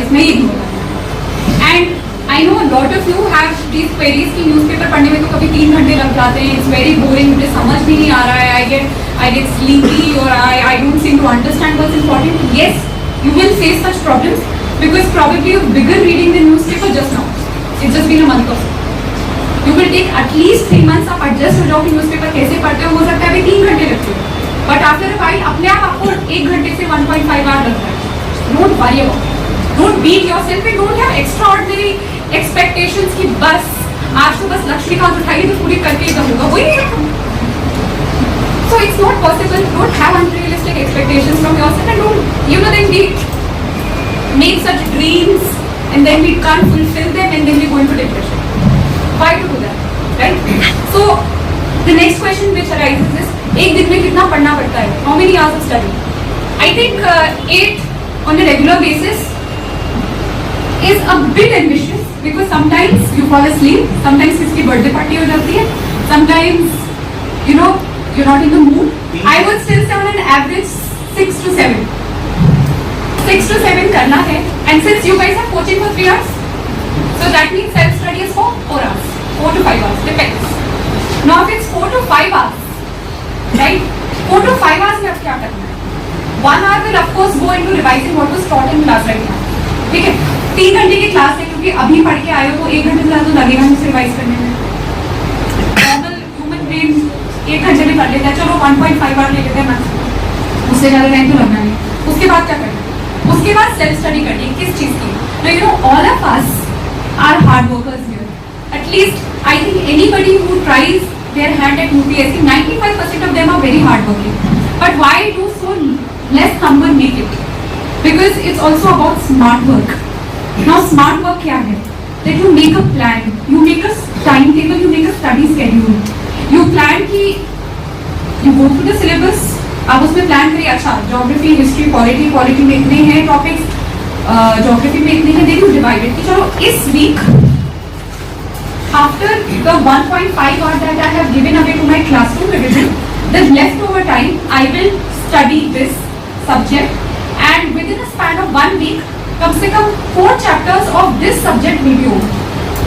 बस मैं ये इग्नोर करना। And I know lot of you have these queries कि न्यूज़पेपर पढ़ने में तो कभी 3 घंटे लग जाते हैं, इट्स वेरी बोरिंग, मुझे समझ भी नहीं आ रहा है, आई गेट स्लीपी और I don't seem to understand what's important. Yes, you will face such problems because probably you began reading the newspaper just now. It's just been a month or so. You will take at least 3 months आप adjust हो जाओ कि newspaper कैसे पढ़ते हो सकता है अभी 3 घंटे लगते हो, but after a while अपने आप आपको 1 घंटे से 1.5 hour लगता है. Don't worry about it. Don't beat yourself and don't have extraordinary expectations कि बस आज तो बस लक्ष्मीकांत उठाइए तो पूरी करके ही होगा, वही नहीं. So it's not possible. Don't have unrealistic expectations from yourself and don't, then we make such dreams and then we can't fulfill them and then we go into depression. Why to do that, right? So the next question which arises is, एक दिन में कितना पढ़ना पड़ता है? How many hours of study? I think 8 on a regular basis is a bit ambitious because sometimes you fall asleep, sometimes किसकी birthday party हो जाती है, sometimes you're not in the mood. I would still say on an average 6 to 7. 6 to 7 करना है. And since you guys have coaching for 3 hours, so that means self-study is for 4 hours. 4 to 5 hours, depends. Now if it's 4 to 5 hours, right? 4 to 5 hours में आप क्या करना है? 1 hour will of course go into revising what was taught in class right now. ठीक है? 3 घंटे की class है क्योंकि अभी पढ़ के आए हो तो 1 घंटे से ज़्यादा लगेगा मुझे रिवाइज करने में. Normal human brain 1 घंटे में कर लेते हैं, चलो 1.5 आवर ले लेते हैं मैक्सिमम, उससे ज़्यादा टाइम तो लगना नहीं. उसके बाद क्या करना है? उसके बाद सेल्फ स्टडी करनी है. किस चीज़ की? All of us are hard workers here. At least I think anybody who tries their hand at UPSC, 95% of them are very hard working. But why do so less number make it? Because it's also about smart work. Now smart work क्या है? That you make a plan, you make a time table, you make a study schedule. You plan की you go through the syllabus, आप उसमें plan करिए, अच्छा geography, history, polity में इतने हैं टॉपिक्स, ज्योग्राफी में इतने हैं, देन यू डिवाइडेड कि चलो इस week after the 1.5 hour that I have given away to my classroom revision, the leftover time I will study this subject and within a span of 1 week कम से कम 4 chapters of this subject will be over.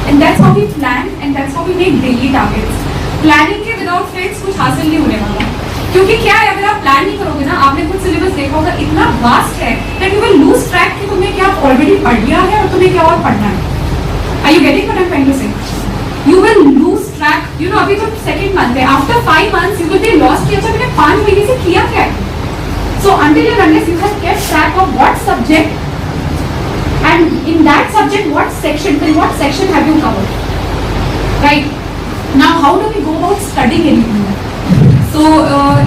And that's how we plan and that's how we make daily targets. Planning के without friends कुछ हासिल नहीं होने वाला, क्योंकि क्या है अगर आप प्लान नहीं करोगे ना, आपने कुछ सिलेबस देखा होगा इतना वास्ट है that you will lose track कि तुमने क्या ऑलरेडी पढ़ लिया है और तुम्हें क्या और पढ़ना है. Are you getting what I am trying to say? You will lose track. अभी तो सेकंड मंथ है, after 5 months you will be lost कि अच्छा मैंने 5 महीने से किया क्या है. So until and unless you have kept track of what subject and in that subject what section have you covered, right? Now how do we go about studying anything? So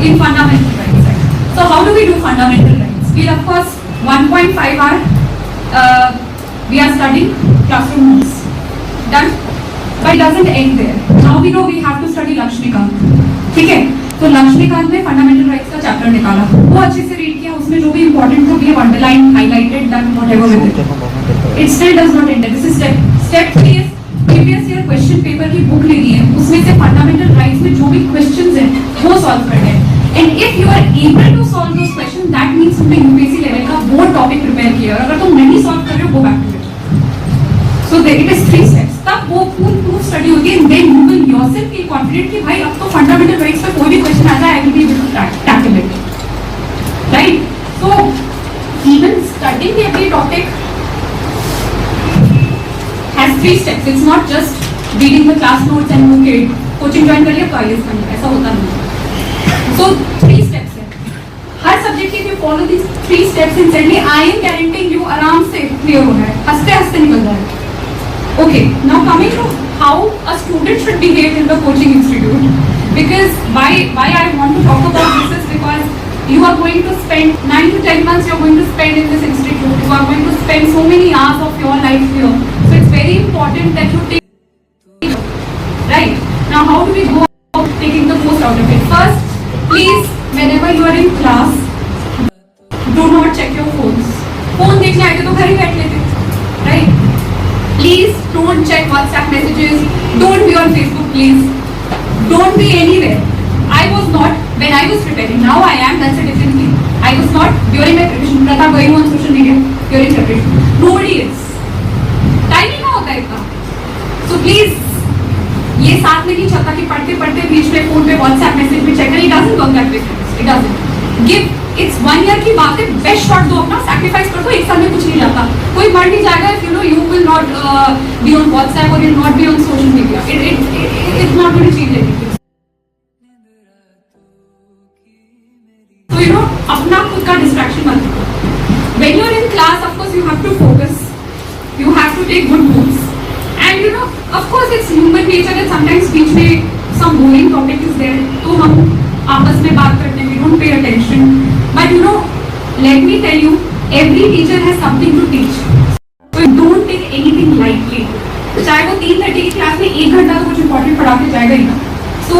in fundamental rights, right? So how do we do fundamental rights? We'll of course 1.5 hour we are studying classroom notes, done, but it doesn't end there. Now we know we have to study Lakshmikant. ठीक है, तो लक्ष्मीकांत में fundamental rights का chapter निकाला, वो अच्छे से read किया, उसमें जो भी इंपॉर्टेंट था we have underline, highlighted, done whatever with it. It still does not end. This is step 3 is previous year question paper की बुक लेनी है, उसमें से फंडामेंटल राइट्स में जो भी क्वेश्चंस हैं वो सॉल्व करने हैं. And if you are able to solve those question that means तुमने यूपीएससी लेवल का वो टॉपिक प्रिपेयर किया. और अगर तुम नहीं सॉल्व कर रहे हो, go back to it. So it is 3 steps. तब वो full स्टडी होती है. Then you will yourself feel confident कि भाई अब तो fundamental rights पे कोई भी question आता है, I will be able to tackle it. Right? So even studying every topic has 3 steps. It's not just reading the class notes and okay, coaching join कर लिया तो IAS बन गया, ऐसा होता नहीं. So 3 steps है. हर सब्जेक्ट के if you follow these 3 steps instantly, I am guaranteeing you आराम से clear हो रहा है, हंसते हंसते निकल रहा है. Okay, now coming to how a student should behave in the coaching institute, because why I want to talk about this is because you are going to spend 9 to 10 months you are going to spend in this institute. You are going to spend so many hours of your life here. So it's very important that you take, right? Now how do we go about taking the most out of it? First, please, whenever you are in class, do not check your phones. Phone देखने आए थे तो घर ही बैठ लेते, right? Please don't check WhatsApp messages. Don't be on Facebook, please. Don't be anywhere. I was not when I was preparing. Now I am. That's a different thing. I was not during my preparation. Pratap, going on social media. you're in preparation. Nobody is. Time ही ना होता है इतना. So please, ये साथ में नहीं चलता कि पढ़ते पढ़ते बीच में फोन पे व्हाट्सएप मैसेज में चेक करें. It doesn't work that way. It doesn't. Give. It's 1 year की बात है. बेस्ट शॉट दो अपना, सैक्रिफाइस कर दो. एक साल में कुछ नहीं जाता. कोई मर नहीं जाएगा if you know you will not be on WhatsApp or you'll not be on social media. It's not going to change anything. So you know, अपना खुद का distraction मत करो. When you're in class, of course you have to focus. You have to take good notes. And you know, of course it's human nature that sometimes बीच में some boring topic is there. तो हम आपस में बात करते हैं. We don't pay attention. But you know, let me tell you, every teacher has something to teach. So don't take anything lightly. चाहे वो 3:30 की क्लास में 1 घंटा तो कुछ इम्पोर्टेंट पढ़ा के जाएगा ही ना. So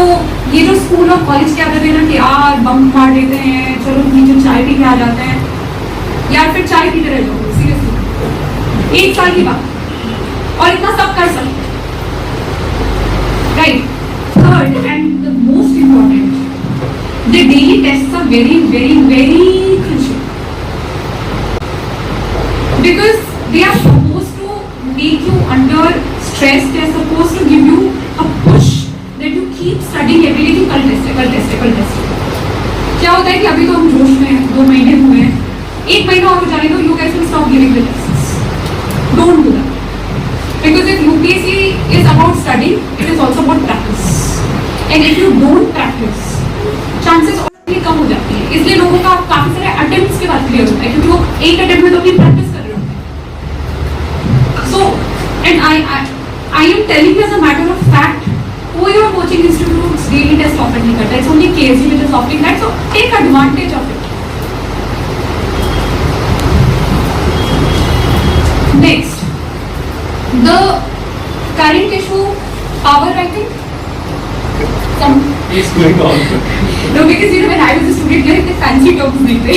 ये जो स्कूल और कॉलेज के आदत है ना कि यार बंक मार देते हैं, चलो नीचे चाय पी के आ जाते हैं, यार फिर चाय पीते रह जाओ. सीरियसली 1 साल की बात और इतना सब कर सकते. Right. Third and the most important, the daily tests are very crucial because they are supposed to make you under stress. They are supposed to give you a push that you keep studying every day. कल test. क्या होता है कि अभी तो हम जोश में हैं, 2 महीने हुए हैं, 1 महीना और हो जाने दो. You guys will stop giving the tests. Don't do that. Because if UPSC is about studying, it is also about practice. And if you don't practice, chances already कम हो जाती है. इसलिए लोगों का काफी सारे अटेम्प्ट्स के बाद क्लियर होता है क्योंकि वो एक अटेम्प्ट में तो अपनी प्रैक्टिस कर रहे होते हैं. So and I am telling as a matter of fact, कोई और coaching institutes daily test offer नहीं करता. It's only KSG which is offering that. So take advantage of it. Next, the current issue, power writing. It's going on. No, because you know when I was a student, there the fancy terms नहीं थे.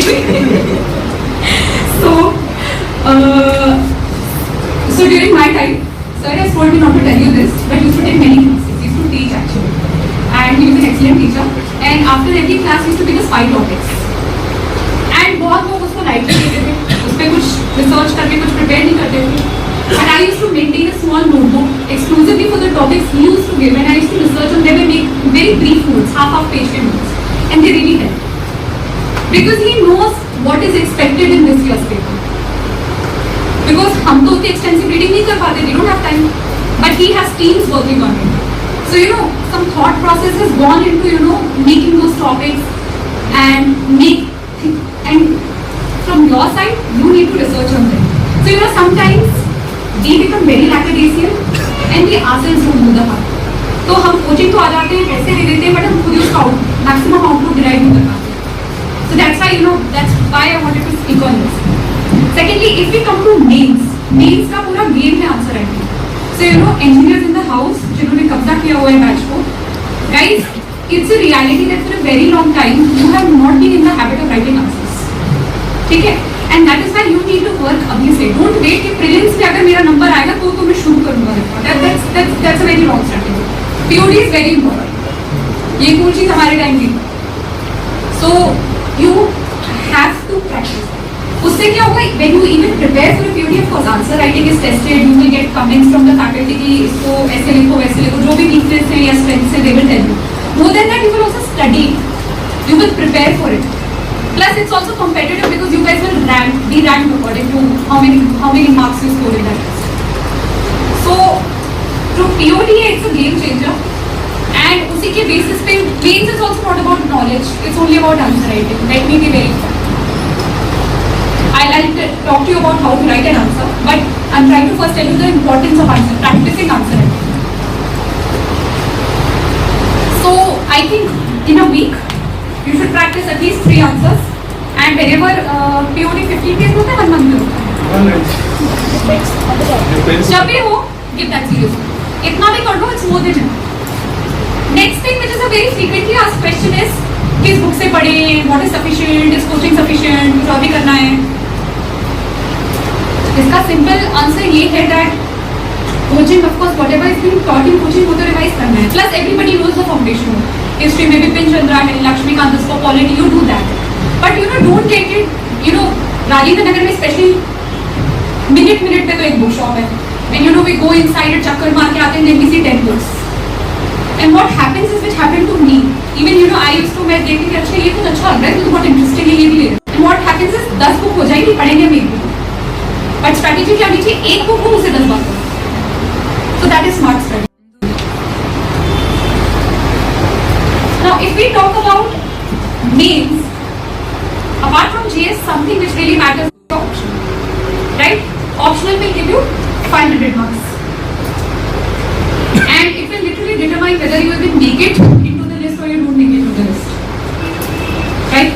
So during my time, sir has told me not to tell you this, but he used to take many classes. He used to teach actually, and he was an excellent teacher. And after every class, he used to give us 5 topics. And बहुत लोग उसको lightly लेते थे, उस पे कुछ research करके कुछ prepare नहीं करते थे. And I used to maintain a small notebook exclusively for the topics he used to give, and I used to research on them and make very brief notes, half page notes, and they really help because he knows what is expected in this year's paper. Because हम तो उतनी extensive reading नहीं कर पाते, we don't have time, but he has teams working on it. So you know, some thought process has gone into making those topics and from your side you need to research on them. So sometimes we become very lackadaisical and we ourselves don't do the part. तो हम coaching तो आ जाते हैं, पैसे दे देते हैं, but हम खुद ही उसका मैक्सिमम आउटपुट डिराइव नहीं कर पाते. So that's why I wanted to speak on this. Secondly, if we come to names का पूरा गेम है answer writing. So engineers in the house जिन्होंने कब्जा किया हुआ है बैच को, guys, it's a reality that for a very long time you have not been in the habit of writing answers. ठीक है? And that is why you need to work अभी से. Don't wait कि prelims में अगर मेरा number आएगा तो मैं शुरू करूँगा record. That's a very wrong strategy. POD is very important. ये कोई चीज़ हमारे टाइम की. So you have to practice. उससे क्या होगा? When you even prepare for a POD, of course, answer writing is tested. You will get comments from the faculty कि इसको ऐसे लिखो वैसे लिखो, जो भी weakness है या strengths है, they will tell you. More than that, you will also study. You will prepare for it. Plus, it's also competitive because you guys will be ranked according to how many marks you score in that test. So, through POD, it's a game changer. And उसी के basis पे, mains is also not about knowledge. It's only about answer writing. Let me be very clear. I'll talk to you about how to write an answer, but I'm trying to first tell you the importance of practicing answer writing. So, I think in a week, you should practice at least 3 answers, and whenever POD 15 days होता है, 1 month होता है. 1 month. जब भी हो, give that seriously. इतना भी कर लो, it's more than enough. Next thing, which is a very frequently asked question is, किस बुक से पढ़ें? What is sufficient? Is coaching sufficient? कुछ और भी करना है? इसका simple answer ये है that coaching, of course, whatever is being taught in coaching, वो तो revise करना है. Plus, everybody knows the foundation. History में भी पिन चंद्रा है, Laxmikant for polity, you do that. But don't take it, Rajendra Nagar में especially एक बुक शॉप है, and you know we go inside a चक्कर मार के आते हैं, then we see 10 books. And what happens is, which happened to me, even you know I used to, मैं देखती थी अच्छा ये कुछ अच्छा लग रहा है, तो बहुत इंटरेस्टिंग है, ये भी ले रहा हूँ. And what happens is 10 book हो जाएगी, पढ़ेंगे हम एक बुक. But strategy क्या होनी चाहिए, एक बुक हो उसे 10 बार पढ़ो. So that is smart study. Now if we talk about mains, apart from GS, something which really matters is optional, right? Optional will give you 500 marks. And it will literally determine whether you will make it into the list or you don't make it into the list, right?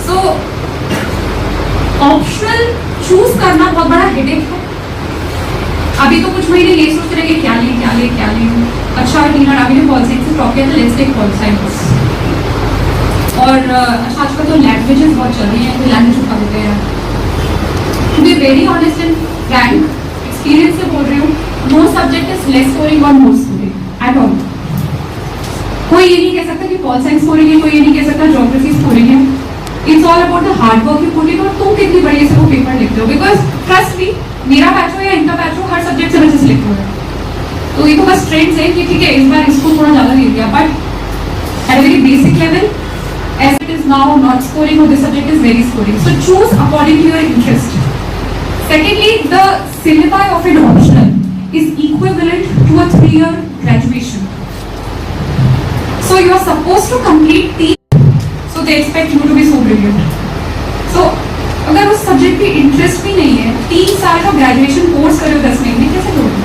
So optional choose करना बहुत बड़ा headache है. अभी तो कुछ महीने ये सोच रहे कि क्या लें. अच्छा टीना अभी ने पॉल साइंस से टॉप किया था, लेट्स टेक पॉल साइंस. और आजकल तो लैंग्वेजेस बहुत चल रही हैं, तो लैंग्वेज उठा देते हैं. To be very honest and frank, experience से बोल रही हूँ, no subject is less scoring और मोर स्कोरिंग एट ऑल. कोई ये नहीं कह सकता कि पॉल साइंस स्कोरिंग है, कोई ये नहीं कह सकता ज्योग्राफी स्कोरिंग है. It's all about the hard work you put in, और तुम कितनी बढ़िया से वो पेपर लिखते हो. बिकॉज ट्रस्ट मी, मेरा बैच हो या इनका बैच हो, हर सब्जेक्ट से बच्चे से लिखते हो. तो ये तो बस ट्रेंड्स है कि ठीक है इस बार इसको थोड़ा ज़्यादा दे दिया, but at a very basic level as it is now not scoring or this subject is very scoring. So choose according to your interest. Secondly, the syllabi of an optional is equivalent to a 3-year graduation. So you are supposed to complete 3, so they expect you to be so brilliant. So अगर उस subject की interest भी नहीं है, 3 साल का graduation course करो 10 महीने, कैसे करोगे?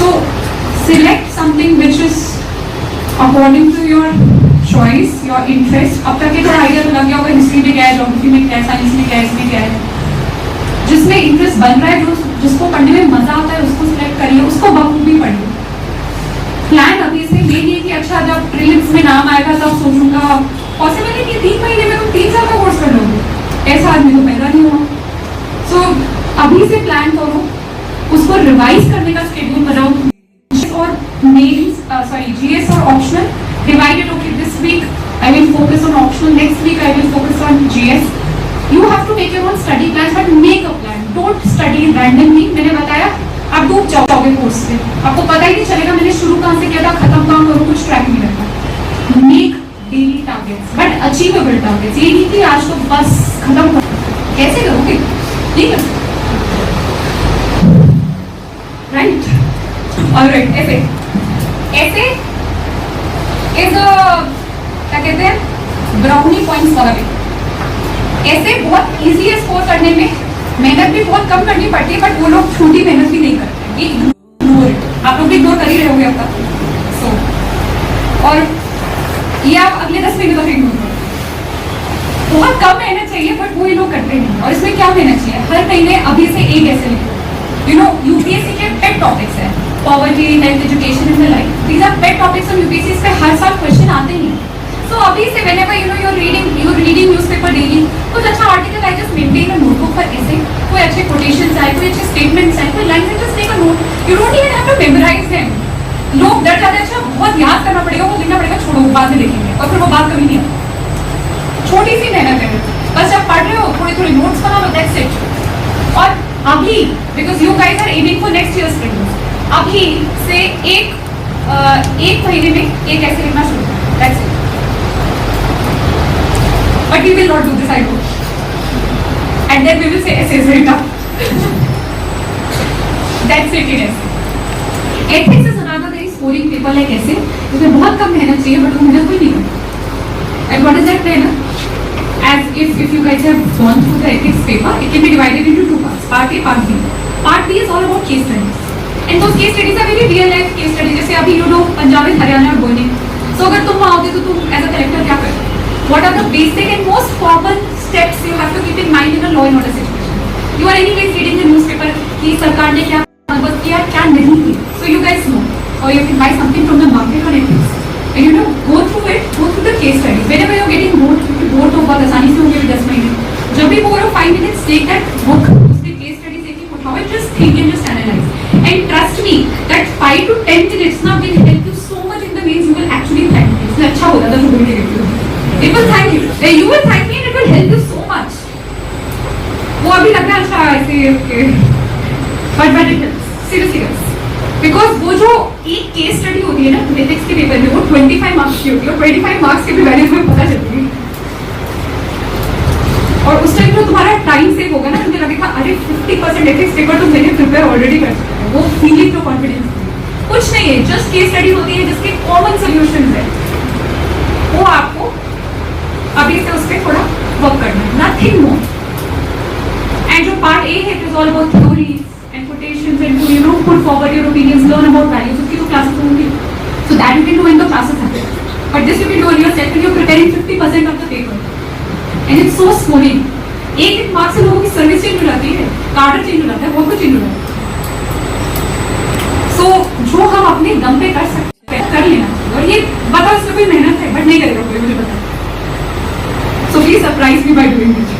So select something which is according to your choice, your interest. अब तक थोड़ा आइडिया तो लग गया होगा हिस्ट्री में क्या है, ज्योग्राफी में क्या है, साइंस में क्या है, इसमें क्या है. जिसमें इंटरेस्ट बन रहा है, जिसको पढ़ने में मजा आता है, उसको सिलेक्ट करिए, उसको बखूबी पढ़िए. प्लान अभी से ये नहीं कि अच्छा जब प्रीलिम्स में नाम आएगा तब सोचूंगा. पॉसिबल है कि 3 महीने में तुम 3 साल का कोर्स कर लोगे. ऐसा आदमी तो पैदा नहीं हुआ. सो अभी से प्लान करो, उसको रिवाइज करने का शेड्यूल बनाओ. और मेंस GS और optional divided. Okay, this week I will focus on optional, next week I will focus on GS. You have to make your own study plans, but make a plan. Don't study randomly. मैंने बताया आप डूब जाओगे course से, आपको पता ही नहीं चलेगा मैंने शुरू कहाँ से किया था, खत्म कहाँ करूँ, कुछ ट्रैक नहीं रहता. Make daily targets, but achievable targets. ये नहीं कि आज तो बस खत्म कर. कैसे करोगे? नहीं कर. Right? Alright. ऐसे इज क्या कहते हैं ब्राउनी पॉइंट्स वाला भी. ऐसे बहुत इजी है स्कोर करने में, मेहनत भी बहुत कम करनी पड़ती है, बट वो लोग छोटी मेहनत भी नहीं करते. ये इग्नोर, आप लोग भी इग्नोर कर ही रहे होंगे अब तक. सो और ये आप अगले 10 महीने तक इग्नोर करो. बहुत कम मेहनत चाहिए, बट वो ये लोग करते नहीं. और इसमें क्या मेहनत चाहिए, हर महीने अभी से एक ऐसे लिखो. यू नो यूपीएससी के पेट टॉपिक्स है, poverty, health, education in the life. These are pet topics on UPSC. इस पे हर साल क्वेश्चन आते ही हैं. सो अभी से whenever you know you are reading newspaper daily, कुछ अच्छा आर्टिकल आए, just maintain a notebook for ऐसे. कोई अच्छे कोटेशंस आए, कोई अच्छे स्टेटमेंट्स आए, कोई line just take a note. You don't even have to memorise them. लोग डर जाते हैं अच्छा बहुत याद करना पड़ेगा, वो लिखना पड़ेगा, छोड़ो बाद में देखेंगे, और फिर वो बात कभी नहीं आती. छोटी सी मेहनत है, बस जब पढ़ रहे हो थोड़ी नोट्स बना लो, दैट्स इट. और अभी because you guys are aiming for next year studies, अभी से एक महीने में एक ऐसे लिखना शुरू करो. That's it. But we will not do this, I know. And then we will say ऐसे रिटा. That's it. In ethics is another very scoring paper like ऐसे, इसमें बहुत कम मेहनत चाहिए, बट वो मेहनत कोई नहीं करता. एंड व्हाट इज दैट मेहनत? As if you guys have gone through the ethics paper, it can be divided into 2 parts, part A, part B. Part B is all about case studies, and those case studies are very real life case studies. जैसे अभी you know Punjab and Haryana are boiling, so अगर तुम आओगे तो तुम as a collector क्या करोगे? What are the basic and most common steps you have to keep in mind in a law and order situation? You are anyways reading the newspaper कि सरकार ने क्या बंदोबस्त किया, क्या नहीं किया. So you guys know, or you can buy something from the market on ethics. And you know, go through the case studies. Whenever you're getting bored तो बहुत आसानी से होंगे 10 महीने. जब भी बोलो 5 minutes, take that book, उसके case studies एक उठाओ, just think and just analyze. And trust me, that 5 to 10 minutes now will help you so much in the ways you will actually thank me. इसलिए अच्छा होता था तो it will thank you. You will thank me and it will help you so much. वो अभी लगता है अच्छा ऐसे ओके, बट सीरियसली बिकॉज वो जो एक केस स्टडी होती है ना एथिक्स के पेपर में, वो 25 मार्क्स की होती है और 25 मार्क्स के भी वैल्यूज में पता चलती है। और उस टाइम जो तुम्हारा टाइम सेव होगा ना, मुझे लगेगा अरे 50% एथिक्स पेपर तो मैंने प्रिपेयर ऑलरेडी कर चुका है। वो फीलिंग तो कॉन्फिडेंस कुछ नहीं है, जस्ट केस स्टडी होती है जिसके कॉमन सोल्यूशन है, वो आपको अभी से उस पर थोड़ा वर्क करना है, नथिंग मोर। एंड जो पार्ट ए है, it is all about theories and quotations and to you know put forward your opinions, learn about values, उसकी तो क्लासेस होंगी, so that you can do in the classes happen. But this you can do in yourself when you are preparing 50% of the paper and it's so smoothing. एक marks से लोगों की service change हो जाती है, कार्डर change हो जाता है, बहुत कुछ चेंज हो जाता है। सो जो हम अपने दम पे कर सकते हैं कर लेना, और ये बताओ इसमें कोई मेहनत है, बट नहीं करेगा कोई, मुझे पता है। So please surprise me by doing this.